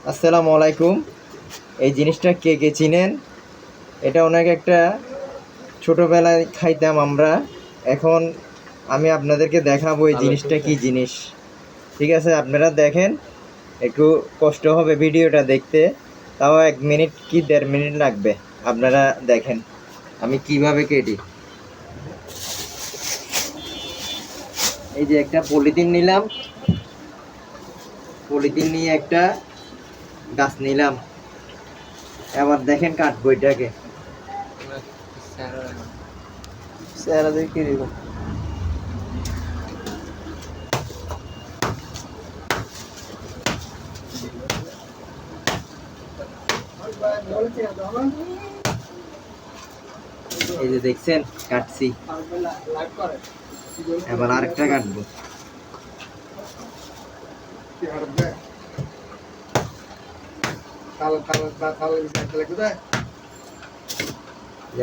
আসসালামু আলাইকুম। এই জিনিসটা কে কে চিনেন? এটা অনেক একটা ছোটোবেলায় খাইতাম আমরা। এখন আমি আপনাদেরকে দেখাবো এই জিনিসটা কি জিনিস। ঠিক আছে, আপনারা দেখেন, একটু কষ্ট হবে ভিডিওটা দেখতে, তাও 1 মিনিট কি 1.5 মিনিট লাগবে। আপনারা দেখেন আমি কিভাবে কেটি। এই যে একটা পলিথিন নিলাম, পলিথিন নিয়ে একটা গাছ নিলাম, এবার দেখেন কাটবো এটাকে। চেহারা দেখে কি দিব? এই যে দেখছেন কাটছি, এবার আরেকটা কাটবো।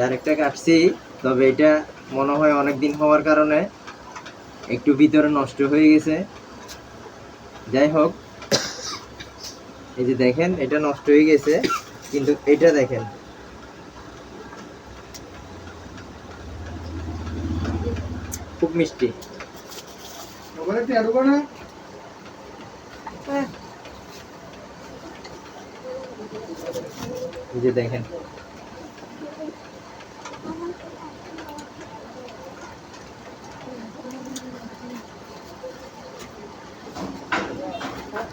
আরেকটা কাটছি, তবে এটা মনে হয় অনেক দিন হওয়ার কারণে একটু ভিতরে নষ্ট হয়ে গেছে। যাই হোক, এই যে দেখেন এটা নষ্ট হয়ে গেছে, কিন্তু এটা দেখেন খুব মিষ্টি। এই যে দেখেন,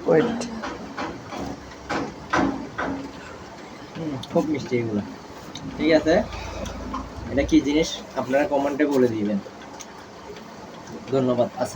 ওয়েট। খুব মিষ্টি এগুলো। ঠিক আছে, এটা কি জিনিস আপনারা কমেন্টে বলে দিবেন। ধন্যবাদ।